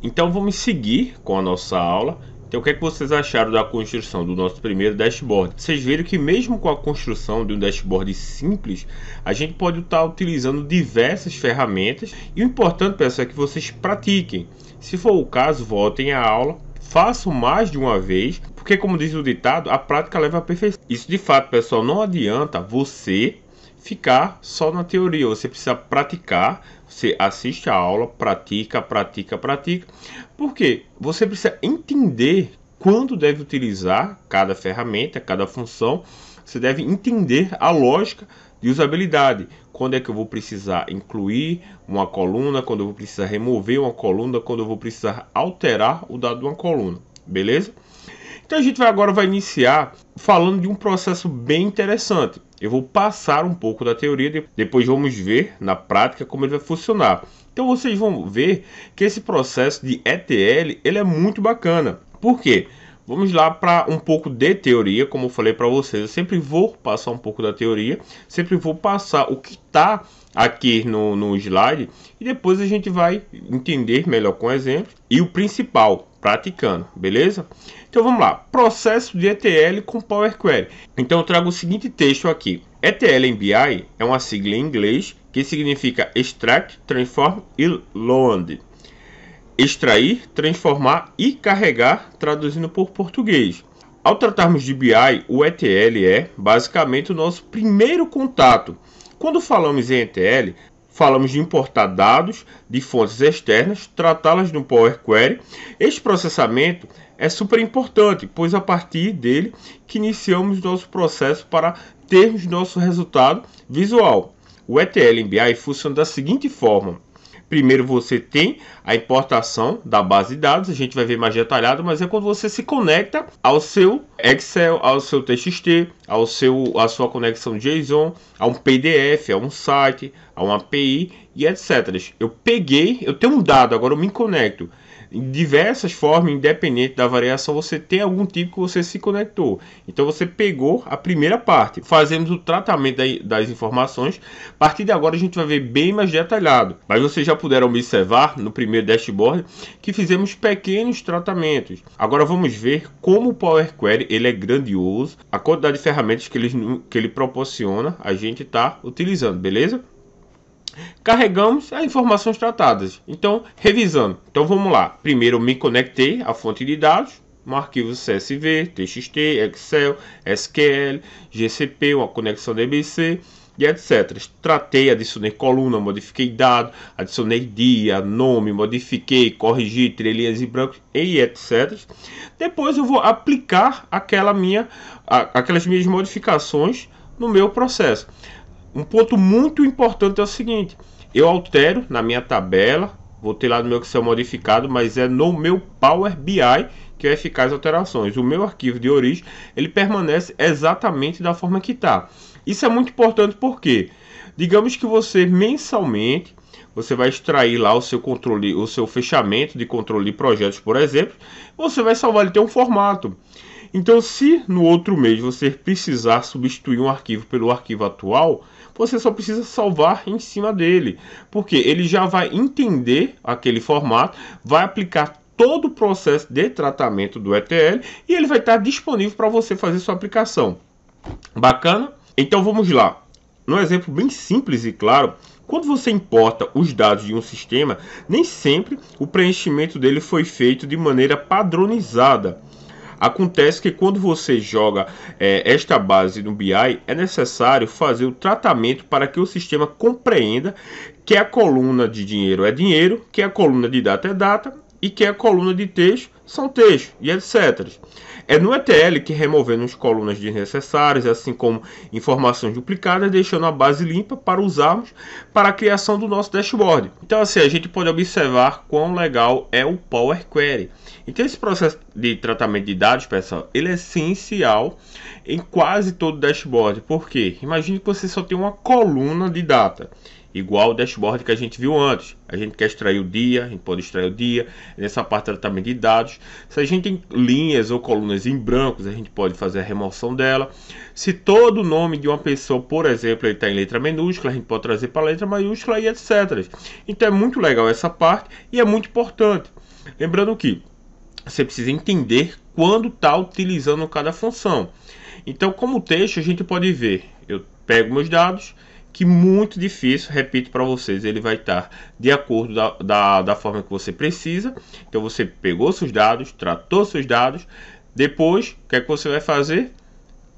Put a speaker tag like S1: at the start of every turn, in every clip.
S1: Então vamos seguir com a nossa aula. Então o que é que vocês acharam da construção do nosso primeiro dashboard? Vocês viram que mesmo com a construção de um dashboard simples, a gente pode estar utilizando diversas ferramentas. E o importante, pessoal, é que vocês pratiquem. Se for o caso, voltem à aula, façam mais de uma vez, porque como diz o ditado, a prática leva à perfeição. Isso de fato, pessoal, não adianta você ficar só na teoria, você precisa praticar. Você assiste a aula, pratica, porque você precisa entender quando deve utilizar cada ferramenta, cada função. Você deve entender a lógica de usabilidade. Quando é que eu vou precisar incluir uma coluna, quando eu vou precisar remover uma coluna, quando eu vou precisar alterar o dado de uma coluna, beleza? Então a gente agora vai iniciar falando de um processo bem interessante. Eu vou passar um pouco da teoria, depois vamos ver na prática como ele vai funcionar. Então vocês vão ver que esse processo de ETL ele é muito bacana. Por quê? Vamos lá para um pouco de teoria, como eu falei para vocês. Eu sempre vou passar um pouco da teoria, sempre vou passar o que está aqui no slide e depois a gente vai entender melhor com exemplos e o principal, praticando, beleza? Então vamos lá, processo de ETL com Power Query. Então eu trago o seguinte texto aqui. ETL em BI é uma sigla em inglês que significa Extract, Transform e Load. Extrair, transformar e carregar, traduzindo por português. Ao tratarmos de BI, o ETL é basicamente o nosso primeiro contato. Quando falamos em ETL, falamos de importar dados de fontes externas, tratá-las no Power Query. Este processamento é super importante, pois a partir dele que iniciamos nosso processo para termos nosso resultado visual. O ETL em BI funciona da seguinte forma. Primeiro você tem a importação da base de dados, a gente vai ver mais detalhado, mas é quando você se conecta ao seu Excel, ao seu TXT, à sua conexão JSON, a um PDF, a um site, a uma API e etc. Eu tenho um dado, agora eu me conecto. Em diversas formas, independente da variação, você tem algum tipo que você se conectou. Então você pegou a primeira parte, fazemos o tratamento das informações. A partir de agora a gente vai ver bem mais detalhado. Mas vocês já puderam observar no primeiro dashboard que fizemos pequenos tratamentos. Agora vamos ver como o Power Query ele é grandioso. A quantidade de ferramentas que ele proporciona a gente está utilizando, beleza? Carregamos as informações tratadas. Então, revisando. Então, vamos lá. Primeiro, eu me conectei à fonte de dados, um arquivo CSV, TXT, Excel, SQL, GCP, uma conexão DBC e etc. Tratei, adicionei coluna, modifiquei dado, adicionei dia, nome, modifiquei, corrigi, tirei linhas em branco e etc. Depois eu vou aplicar aquelas minhas modificações no meu processo. Um ponto muito importante é o seguinte, eu altero na minha tabela, vou ter lá no meu Excel modificado, mas é no meu Power BI que vai ficar as alterações. O meu arquivo de origem, ele permanece exatamente da forma que está. Isso é muito importante porque, digamos que você mensalmente, você vai extrair lá o seu controle, o seu fechamento de controle de projetos, por exemplo, você vai salvar, ele tem um formato. Então, se no outro mês você precisar substituir um arquivo pelo arquivo atual, você só precisa salvar em cima dele, porque ele já vai entender aquele formato, vai aplicar todo o processo de tratamento do ETL e ele vai estar disponível para você fazer sua aplicação. Bacana? Então vamos lá. Num exemplo bem simples e claro, quando você importa os dados de um sistema, nem sempre o preenchimento dele foi feito de maneira padronizada. Acontece que quando você joga esta base no BI, é necessário fazer o tratamento para que o sistema compreenda que a coluna de dinheiro é dinheiro, que a coluna de data é data e que a coluna de texto são texto e etc. É no ETL que removemos colunas desnecessárias, assim como informações duplicadas, deixando a base limpa para usarmos para a criação do nosso dashboard. Então assim, a gente pode observar quão legal é o Power Query. Então esse processo de tratamento de dados, pessoal, ele é essencial em quase todo dashboard. Por quê? Imagine que você só tem uma coluna de data. igual o dashboard que a gente viu antes. A gente quer extrair o dia, a gente pode extrair o dia. Nessa parte de tratamento de dados, se a gente tem linhas ou colunas em brancos, a gente pode fazer a remoção dela. Se todo o nome de uma pessoa, por exemplo, ele está em letra minúscula, a gente pode trazer para letra maiúscula e etc. Então é muito legal essa parte e é muito importante. Lembrando que você precisa entender quando está utilizando cada função. Então, como texto, a gente pode ver, eu pego meus dados, que muito difícil, repito para vocês, ele vai estar de acordo da forma que você precisa. Então você pegou seus dados, tratou seus dados, depois o que é que você vai fazer?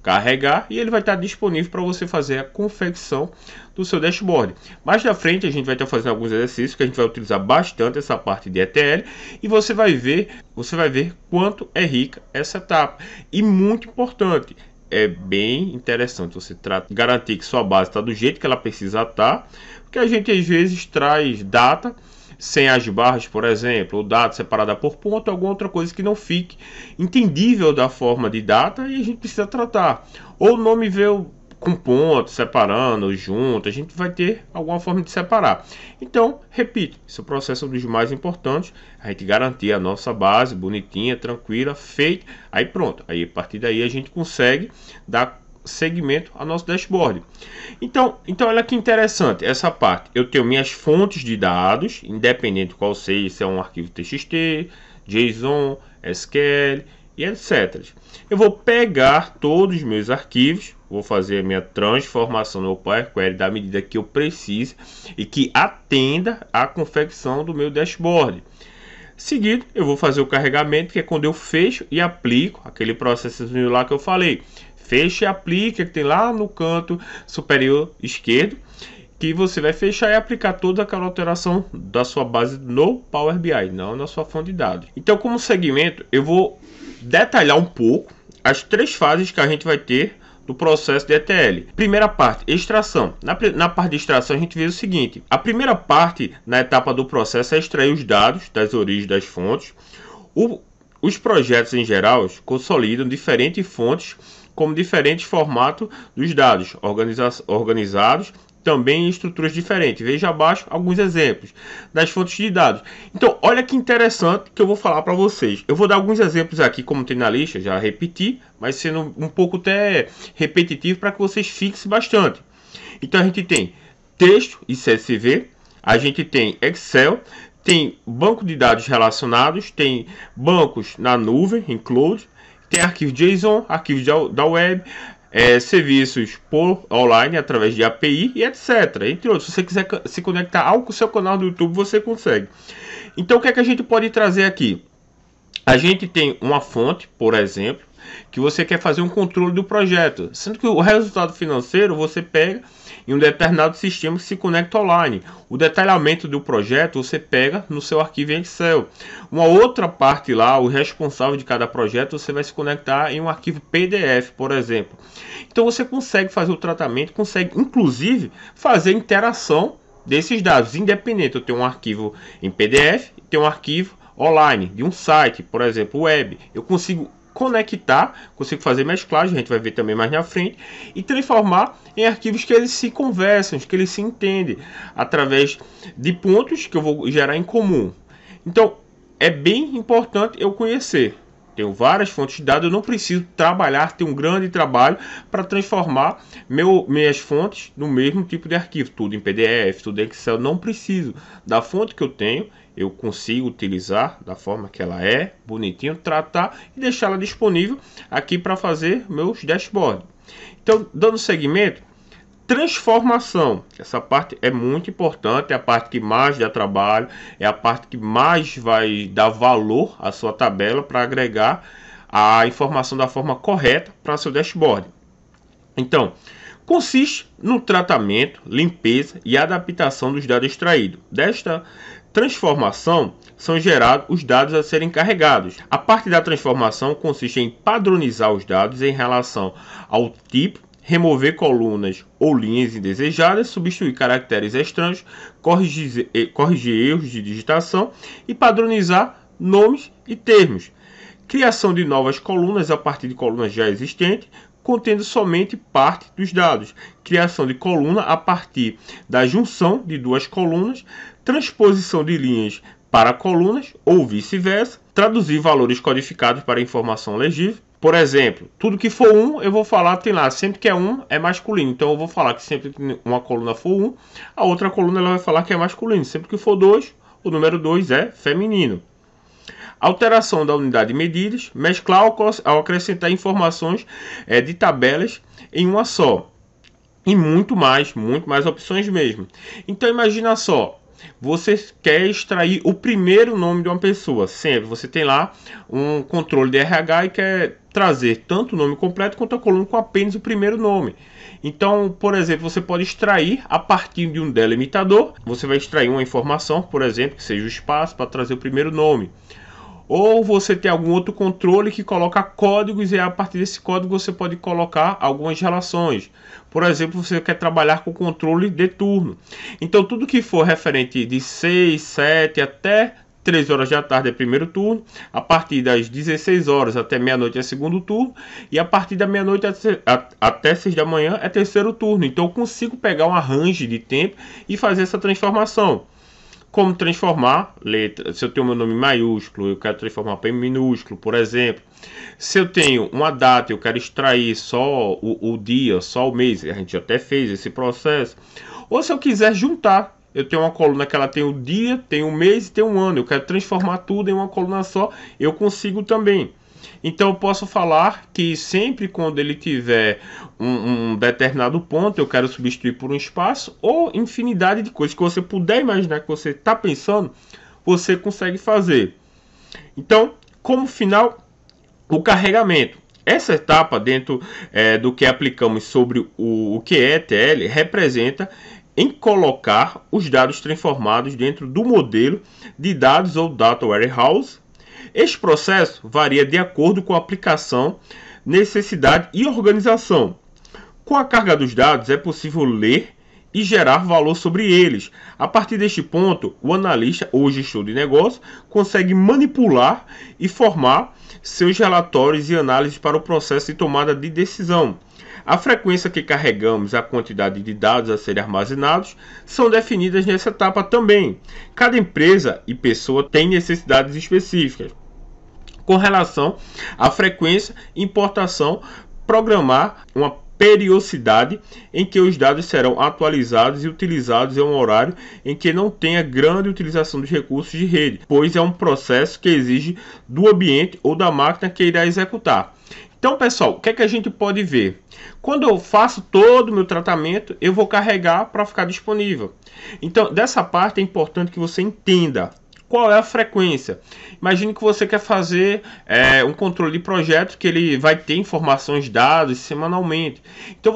S1: Carregar e ele vai estar disponível para você fazer a confecção do seu dashboard. Mais na frente a gente vai estar fazendo alguns exercícios que a gente vai utilizar bastante essa parte de ETL e você vai ver quanto é rica essa etapa. E muito importante, é bem interessante você garantir que sua base está do jeito que ela precisa estar, porque a gente às vezes traz data sem as barras, por exemplo, ou data separada por ponto, alguma outra coisa que não fique entendível da forma de data e a gente precisa tratar. Ou o nome veio com ponto, separando, junto, a gente vai ter alguma forma de separar. Então, repito, esse é o processo dos mais importantes, a gente garantir a nossa base bonitinha, tranquila, feita, aí pronto, aí a partir daí a gente consegue dar segmento ao nosso dashboard. Então olha que interessante essa parte. Eu tenho minhas fontes de dados, independente qual seja, se é um arquivo TXT, JSON, SQL e etc. Eu vou pegar todos os meus arquivos, vou fazer a minha transformação no Power Query da medida que eu precise e que atenda à confecção do meu dashboard. Seguido, eu vou fazer o carregamento, que é quando eu fecho e aplico aquele processozinho lá que eu falei. Fecha e aplica, que tem lá no canto superior esquerdo, que você vai fechar e aplicar toda aquela alteração da sua base no Power BI, não na sua fonte de dados. Então, como segmento, eu vou detalhar um pouco as 3 fases que a gente vai ter do processo de ETL. Primeira parte, extração. Na parte de extração, a gente vê o seguinte: a primeira parte na etapa do processo é extrair os dados das origens das fontes. Os projetos em geral consolidam diferentes fontes como diferentes formatos dos dados, organizados também em estruturas diferentes. Veja abaixo alguns exemplos das fontes de dados. Então, olha que interessante que eu vou falar para vocês. Eu vou dar alguns exemplos aqui, como tem na lista, já repeti, mas sendo um pouco até repetitivo para que vocês fixem bastante. Então, a gente tem texto e CSV, a gente tem Excel, tem banco de dados relacionados, tem bancos na nuvem, em cloud, tem arquivo JSON, arquivos da web, serviços por online através de API e etc. Entre outros, se você quiser se conectar ao seu canal do YouTube, você consegue. Então, o que é que a gente pode trazer aqui? A gente tem uma fonte, por exemplo, que você quer fazer um controle do projeto, sendo que o resultado financeiro você pega em um determinado sistema que se conecta online. O detalhamento do projeto você pega no seu arquivo em Excel. Uma outra parte lá, o responsável de cada projeto, você vai se conectar em um arquivo PDF, por exemplo. Então você consegue fazer o tratamento, consegue inclusive fazer interação desses dados, independente. Eu tenho um arquivo em PDF, tenho um arquivo online de um site, por exemplo, web. Eu consigo conectar, consigo fazer mesclagem, a gente vai ver também mais na frente, e transformar em arquivos que eles se conversam, que eles se entendem, através de pontos que eu vou gerar em comum. Então, é bem importante eu conhecer. Tenho várias fontes de dados, eu não preciso ter um grande trabalho para transformar minhas fontes no mesmo tipo de arquivo, tudo em PDF, tudo em Excel, não preciso. Da fonte que eu tenho, eu consigo utilizar da forma que ela é, bonitinho, tratar e deixá-la disponível aqui para fazer meus dashboards. Então, dando seguimento, transformação. Essa parte é muito importante, é a parte que mais dá trabalho, é a parte que mais vai dar valor à sua tabela para agregar a informação da forma correta para seu dashboard. Então, consiste no tratamento, limpeza e adaptação dos dados extraídos. Desta transformação são gerados os dados a serem carregados. A parte da transformação consiste em padronizar os dados em relação ao tipo, remover colunas ou linhas indesejadas, substituir caracteres estranhos, corrigir erros de digitação e padronizar nomes e termos. Criação de novas colunas a partir de colunas já existentes, contendo somente parte dos dados, criação de coluna a partir da junção de duas colunas, transposição de linhas para colunas ou vice-versa, traduzir valores codificados para informação legível. Por exemplo, tudo que for 1, eu vou falar, tem lá, sempre que é 1 é masculino. Então eu vou falar que sempre que uma coluna for 1, a outra coluna ela vai falar que é masculino. Sempre que for 2, o número 2 é feminino. Alteração da unidade de medidas, mesclar ao acrescentar informações de tabelas em uma só. E muito mais opções mesmo. Então imagina só, você quer extrair o primeiro nome de uma pessoa. Sempre você tem lá um controle de RH e quer trazer tanto o nome completo quanto a coluna com apenas o primeiro nome. Então, por exemplo, você pode extrair a partir de um delimitador. Você vai extrair uma informação, por exemplo, que seja o espaço para trazer o primeiro nome. Ou você tem algum outro controle que coloca códigos e a partir desse código você pode colocar algumas relações. Por exemplo, você quer trabalhar com controle de turno. Então, tudo que for referente de 6, 7 até 3 horas da tarde é primeiro turno, a partir das 16 horas até meia-noite é segundo turno, e a partir da meia-noite até 6 da manhã é terceiro turno. Então, eu consigo pegar um arranjo de tempo e fazer essa transformação. Como transformar letra. Se eu tenho meu nome maiúsculo, eu quero transformar para minúsculo, por exemplo. Se eu tenho uma data, eu quero extrair só o dia, só o mês. A gente até fez esse processo. Ou se eu quiser juntar, eu tenho uma coluna que ela tem o dia, tem o mês e tem um ano. Eu quero transformar tudo em uma coluna só. Eu consigo também. Então eu posso falar que sempre quando ele tiver um determinado ponto, eu quero substituir por um espaço ou infinidade de coisas que você puder imaginar que você está pensando, você consegue fazer. Então, como final, o carregamento. Essa etapa dentro do que aplicamos sobre o que é ETL representa em colocar os dados transformados dentro do modelo de dados ou Data Warehouse. Este processo varia de acordo com a aplicação, necessidade e organização. Com a carga dos dados é possível ler e gerar valor sobre eles. A partir deste ponto, o analista ou gestor de negócio consegue manipular e formar seus relatórios e análises para o processo de tomada de decisão. A frequência que carregamos e a quantidade de dados a serem armazenados são definidas nessa etapa também. Cada empresa e pessoa tem necessidades específicas. Com relação à frequência, importação, programar uma periodicidade em que os dados serão atualizados e utilizados em um horário em que não tenha grande utilização dos recursos de rede, pois é um processo que exige do ambiente ou da máquina que irá executar. Então, pessoal, o que é que a gente pode ver? Quando eu faço todo o meu tratamento, eu vou carregar para ficar disponível. Então, dessa parte é importante que você entenda qual é a frequência. Imagine que você quer fazer um controle de projeto que ele vai ter informações, dados semanalmente. Então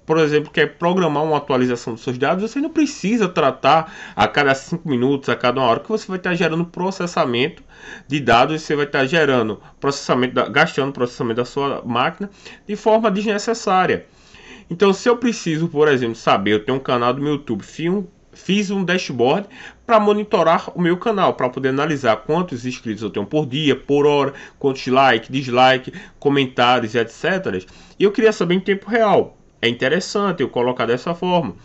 S1: por exemplo, quer programar uma atualização dos seus dados, você não precisa tratar a cada 5 minutos, a cada 1 hora, que você vai estar gerando processamento de dados, você vai estar gerando gastando processamento da sua máquina de forma desnecessária. Então, se eu preciso, por exemplo, saber, eu tenho um canal do meu YouTube, fiz um dashboard para monitorar o meu canal, para poder analisar quantos inscritos eu tenho por dia, por hora, quantos like, dislike, comentários, etc. E eu queria saber em tempo real. É interessante eu colocar dessa forma.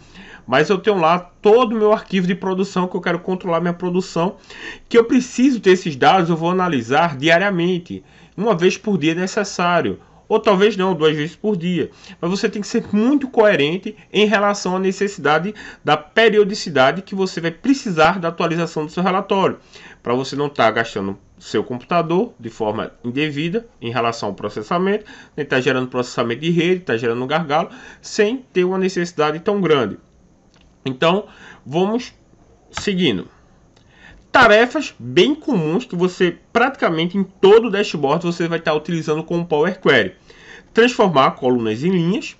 S1: Mas eu tenho lá todo o meu arquivo de produção, que eu quero controlar minha produção, que eu preciso ter esses dados, eu vou analisar diariamente. Uma vez por dia é necessário. Ou talvez não, 2 vezes por dia. Mas você tem que ser muito coerente em relação à necessidade da periodicidade que você vai precisar da atualização do seu relatório. Para você não estar gastando seu computador de forma indevida em relação ao processamento, nem estar gerando processamento de rede, estar gerando gargalo, sem ter uma necessidade tão grande. Então, vamos seguindo. Tarefas bem comuns que você praticamente em todo o dashboard você vai estar utilizando com o Power Query. Transformar colunas em linhas,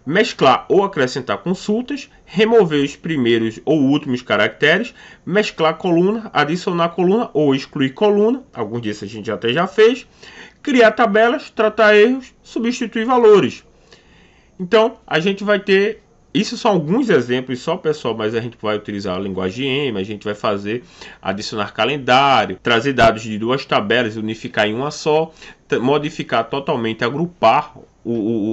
S1: mesclar ou acrescentar consultas, remover os primeiros ou últimos caracteres, mesclar coluna, adicionar coluna ou excluir coluna, alguns desses a gente até já fez, criar tabelas, tratar erros, substituir valores. Então, a gente vai ter Isso são alguns exemplos só, pessoal, mas a gente vai utilizar a linguagem M, a gente vai fazer, adicionar calendário, trazer dados de duas tabelas, unificar em uma só, modificar totalmente, agrupar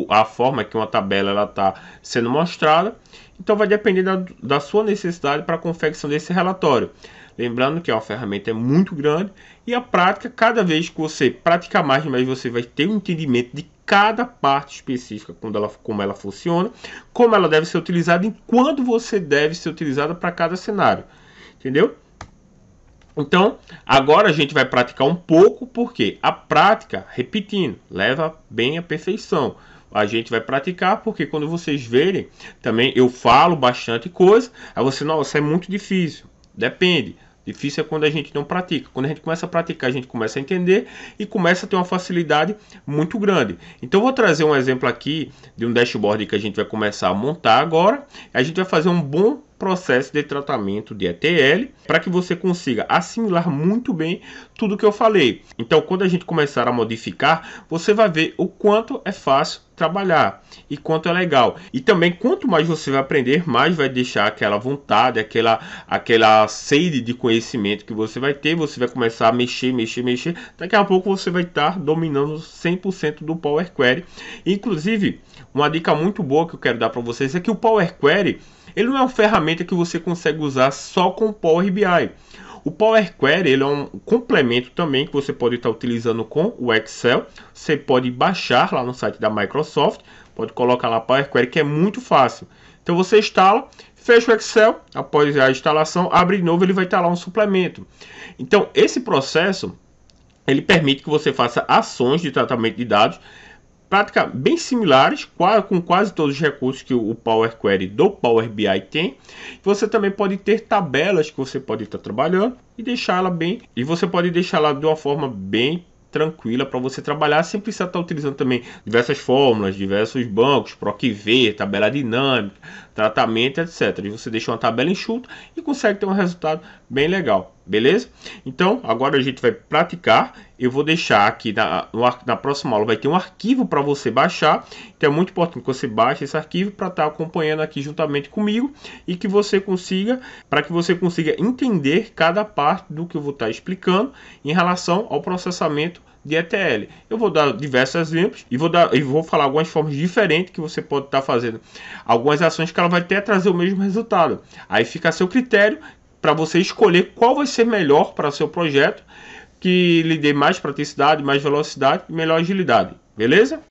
S1: a forma que uma tabela está sendo mostrada. Então vai depender da sua necessidade para a confecção desse relatório. Lembrando que a ferramenta é muito grande e a prática, cada vez que você praticar mais, você vai ter um entendimento de cada parte específica, como ela funciona, como ela deve ser utilizada e quando você deve ser utilizada para cada cenário. Entendeu? Então, agora a gente vai praticar um pouco, porque a prática, repetindo, leva bem à perfeição. A gente vai praticar, porque quando vocês verem, também eu falo bastante coisa, aí você, nossa, é muito difícil. Depende. Difícil é quando a gente não pratica. Quando a gente começa a praticar, a gente começa a entender e começa a ter uma facilidade muito grande. Então, eu vou trazer um exemplo aqui de um dashboard que a gente vai começar a montar agora. A gente vai fazer um bom processo de tratamento de ETL para que você consiga assimilar muito bem tudo que eu falei. Então, quando a gente começar a modificar, você vai ver o quanto é fácil trabalhar e quanto é legal. E também, quanto mais você vai aprender, mais vai deixar aquela vontade, aquela sede de conhecimento que você vai ter. Você vai começar a mexer. Daqui a pouco você vai estar dominando 100% do Power Query. Inclusive, uma dica muito boa que eu quero dar para vocês é que o Power Query, ele não é uma ferramenta que você consegue usar só com o Power BI. O Power Query, ele é um complemento também que você pode estar utilizando com o Excel. Você pode baixar lá no site da Microsoft, pode colocar lá Power Query, que é muito fácil. Então você instala, fecha o Excel, após a instalação, abre de novo, ele vai estar lá um suplemento. Então esse processo, ele permite que você faça ações de tratamento de dados prática bem similares, com quase todos os recursos que o Power Query do Power BI tem. Você também pode ter tabelas que você pode estar trabalhando e deixar ela bem, e você pode deixar ela de uma forma bem tranquila para você trabalhar, sem precisar estar utilizando também diversas fórmulas, diversos bancos, PROC-V, tabela dinâmica, tratamento, etc. E você deixa uma tabela enxuta e consegue ter um resultado bem legal, beleza? Então, agora a gente vai praticar. Eu vou deixar aqui na próxima aula, vai ter um arquivo para você baixar. Então é muito importante que você baixe esse arquivo para estar acompanhando aqui juntamente comigo e que você consiga, para que você consiga entender cada parte do que eu vou estar explicando em relação ao processamento de ETL. Eu vou dar diversos exemplos e vou falar algumas formas diferentes que você pode estar fazendo algumas ações que ela vai até trazer o mesmo resultado. Aí fica a seu critério para você escolher qual vai ser melhor para o seu projeto, que lhe dê mais praticidade, mais velocidade e melhor agilidade. Beleza?